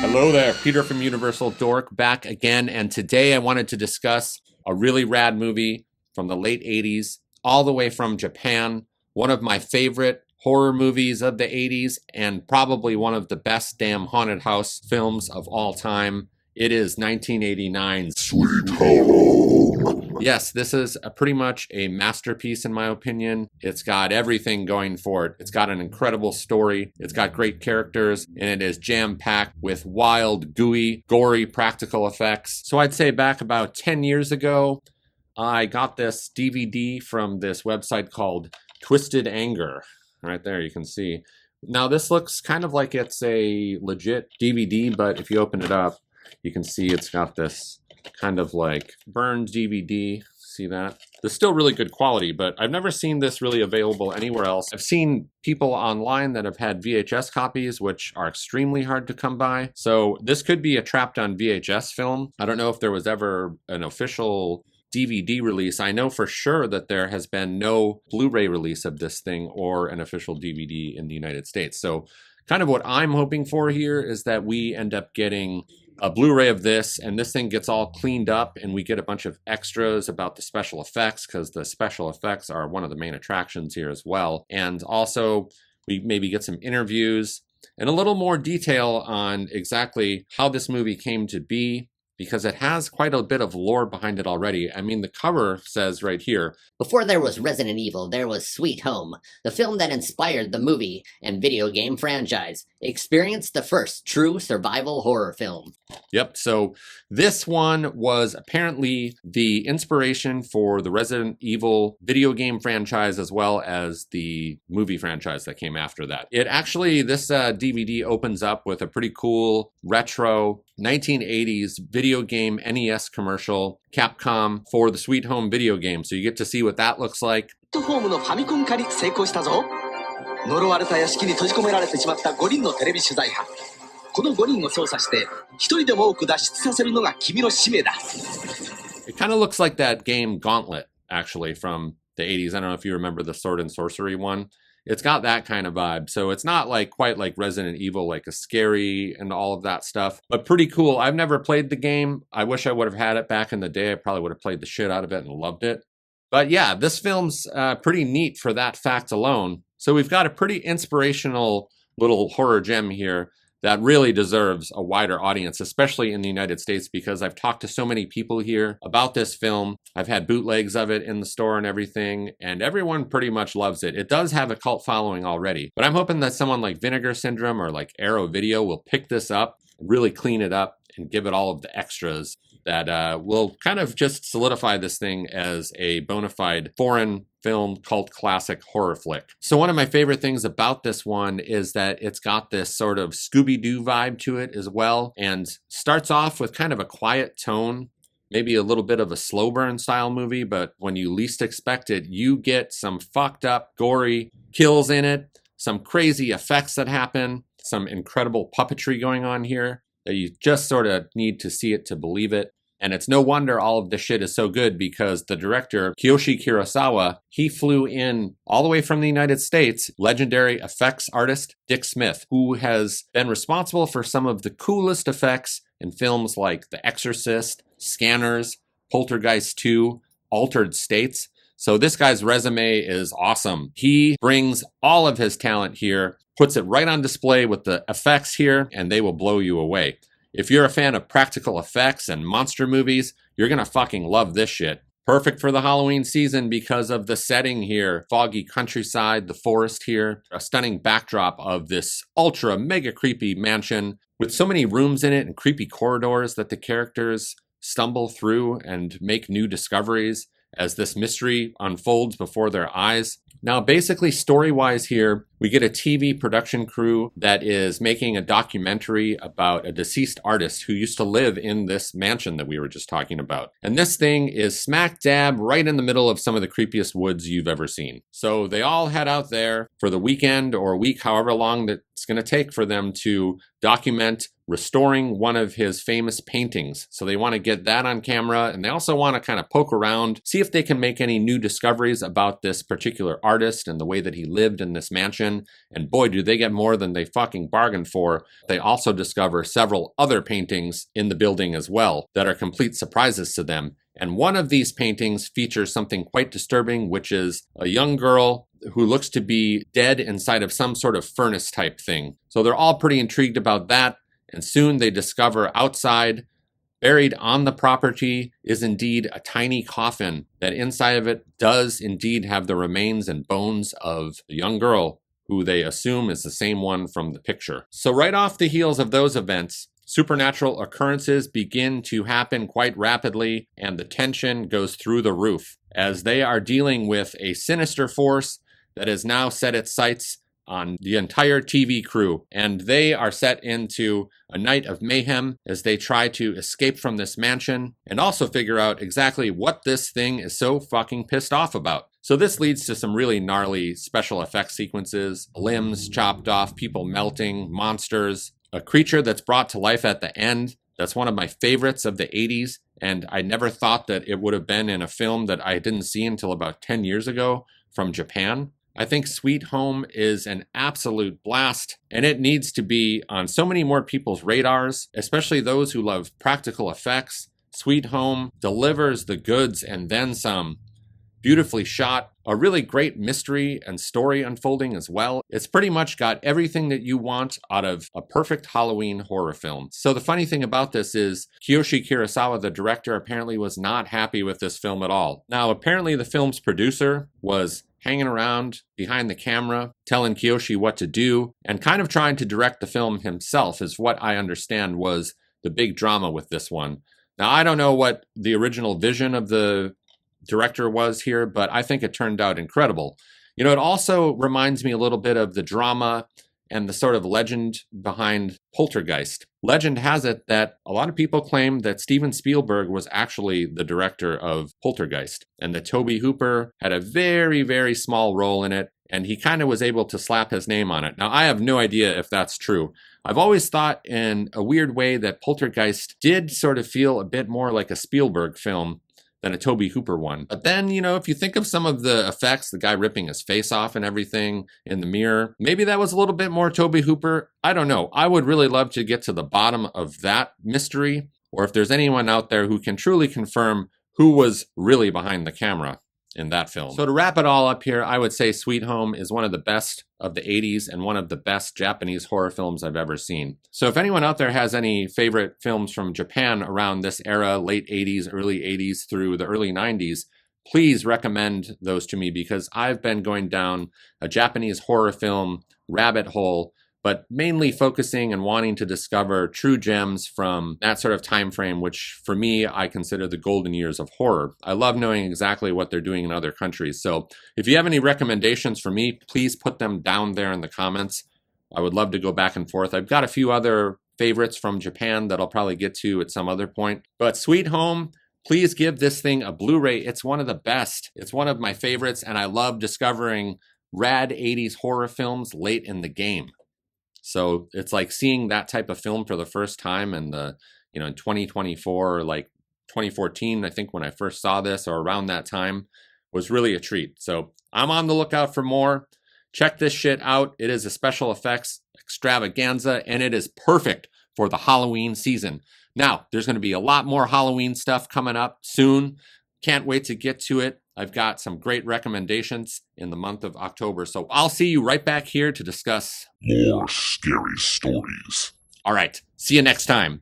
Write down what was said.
Hello there, Peter from Universal Dork back again, and today I wanted to discuss a really rad movie from the late 80s, all the way from Japan, one of my favorite horror movies of the 80s, and probably one of the best damn haunted house films of all time. It is 1989's Sweet Home. Yes, this is pretty much a masterpiece in my opinion. It's got everything going for it. It's got an incredible story. It's got great characters, and it is jam-packed with wild, gooey, gory practical effects. So I'd say back about 10 years ago, I got this DVD from this website called Twisted Anger. Right there, you can see. Now this looks kind of like it's a legit DVD, but if you open it up, you can see it's got this kind of like burned DVD. See that? It's still really good quality, but I've never seen this really available anywhere else. I've seen people online that have had VHS copies, which are extremely hard to come by. So this could be a trapped on VHS film. I don't know if there was ever an official DVD release. I know for sure that there has been no Blu-ray release of this thing or an official DVD in the United States. So kind of what I'm hoping for here is that we end up getting a Blu-ray of this, and this thing gets all cleaned up, and we get a bunch of extras about the special effects, because the special effects are one of the main attractions here as well. And also, we maybe get some interviews and a little more detail on exactly how this movie came to be, because it has quite a bit of lore behind it already. I mean, the cover says right here, "Before there was Resident Evil, there was Sweet Home, the film that inspired the movie and video game franchise. Experience the first true survival horror film." Yep, so this one was apparently the inspiration for the Resident Evil video game franchise as well as the movie franchise that came after that. It actually, this DVD opens up with a pretty cool retro 1980s video game NES commercial, Capcom, for the Sweet Home video game. So you get to see what that looks like. ホームのファミコン狩り成功したぞ。呪われた屋敷に閉じ込められてしまった5人のテレビ取材班。この5人を操作して一人でも多く脱出させるのが君の使命だ。It kind of looks like that game Gauntlet, actually, from the 80s. I don't know if you remember the Sword and Sorcery one. It's got that kind of vibe. So it's not like quite like Resident Evil, like a scary and all of that stuff, but pretty cool. I've never played the game. I wish I would have had it back in the day. I probably would have played the shit out of it and loved it. But yeah, this film's pretty neat for that fact alone. So we've got a pretty inspirational little horror gem here that really deserves a wider audience, especially in the United States, because I've talked to so many people here about this film. I've had bootlegs of it in the store and everything, and everyone pretty much loves it. It does have a cult following already, but I'm hoping that someone like Vinegar Syndrome or like Arrow Video will pick this up, really clean it up, and give it all of the extras that will kind of just solidify this thing as a bona fide foreign film cult classic horror flick. So one of my favorite things about this one is that it's got this sort of Scooby-Doo vibe to it as well, and starts off with kind of a quiet tone, maybe a little bit of a slow burn style movie, but when you least expect it, you get some fucked up, gory kills in it, some crazy effects that happen, some incredible puppetry going on here that you just sort of need to see it to believe it. And it's no wonder all of this shit is so good, because the director, Kiyoshi Kurosawa, he flew in all the way from the United States, legendary effects artist Dick Smith, who has been responsible for some of the coolest effects in films like The Exorcist, Scanners, Poltergeist 2, Altered States. So this guy's resume is awesome. He brings all of his talent here, puts it right on display with the effects here, and they will blow you away. If you're a fan of practical effects and monster movies, you're gonna fucking love this shit. Perfect for the Halloween season because of the setting here. Foggy countryside, the forest here, a stunning backdrop of this ultra mega creepy mansion with so many rooms in it and creepy corridors that the characters stumble through and make new discoveries as this mystery unfolds before their eyes. Now, basically, story-wise here, we get a TV production crew that is making a documentary about a deceased artist who used to live in this mansion that we were just talking about. And this thing is smack dab right in the middle of some of the creepiest woods you've ever seen. So they all head out there for the weekend or week, however long that it's going to take for them to document restoring one of his famous paintings. So they want to get that on camera, and they also want to kind of poke around, see if they can make any new discoveries about this particular artist and the way that he lived in this mansion. And boy, do they get more than they fucking bargained for. They also discover several other paintings in the building as well that are complete surprises to them. And one of these paintings features something quite disturbing, which is a young girl who looks to be dead inside of some sort of furnace type thing. So they're all pretty intrigued about that. And soon they discover outside, buried on the property, is indeed a tiny coffin that inside of it does indeed have the remains and bones of a young girl who they assume is the same one from the picture. So right off the heels of those events, supernatural occurrences begin to happen quite rapidly, and the tension goes through the roof as they are dealing with a sinister force that has now set its sights on the entire TV crew, and they are set into a night of mayhem as they try to escape from this mansion and also figure out exactly what this thing is so fucking pissed off about. So this leads to some really gnarly special effects sequences, limbs chopped off, people melting, monsters, a creature that's brought to life at the end. That's one of my favorites of the 80s, and I never thought that it would have been in a film that I didn't see until about 10 years ago from Japan. I think Sweet Home is an absolute blast, and it needs to be on so many more people's radars, especially those who love practical effects. Sweet Home delivers the goods and then some. Beautifully shot, a really great mystery and story unfolding as well. It's pretty much got everything that you want out of a perfect Halloween horror film. So the funny thing about this is Kiyoshi Kurosawa, the director, apparently was not happy with this film at all. Now, apparently the film's producer was hanging around behind the camera, telling Kiyoshi what to do, and kind of trying to direct the film himself is what I understand was the big drama with this one. Now, I don't know what the original vision of the director was here, but I think it turned out incredible. You know, it also reminds me a little bit of the drama and the sort of legend behind Poltergeist. Legend has it that a lot of people claim that Steven Spielberg was actually the director of Poltergeist, and that Tobe Hooper had a very, very small role in it, and he kind of was able to slap his name on it. Now, I have no idea if that's true. I've always thought in a weird way that Poltergeist did sort of feel a bit more like a Spielberg film than a Tobe Hooper one. But then, you know, if you think of some of the effects, the guy ripping his face off and everything in the mirror, maybe that was a little bit more Tobe Hooper. I don't know. I would really love to get to the bottom of that mystery, or if there's anyone out there who can truly confirm who was really behind the camera in that film. So to wrap it all up here, I would say Sweet Home is one of the best of the 80s and one of the best Japanese horror films I've ever seen. So if anyone out there has any favorite films from Japan around this era, late 80s, early 80s through the early 90s, please recommend those to me, because I've been going down a Japanese horror film rabbit hole, but mainly focusing and wanting to discover true gems from that sort of time frame, which for me, I consider the golden years of horror. I love knowing exactly what they're doing in other countries. So if you have any recommendations for me, please put them down there in the comments. I would love to go back and forth. I've got a few other favorites from Japan that I'll probably get to at some other point. But Sweet Home, please give this thing a Blu-ray. It's one of the best. It's one of my favorites, and I love discovering rad 80s horror films late in the game. So it's like seeing that type of film for the first time in the, you know, in 2024 or like 2014, I think when I first saw this, or around that time, was really a treat. So I'm on the lookout for more. Check this shit out. It is a special effects extravaganza, and it is perfect for the Halloween season. Now, there's going to be a lot more Halloween stuff coming up soon. Can't wait to get to it. I've got some great recommendations in the month of October. So I'll see you right back here to discuss More scary stories. All right. See you next time.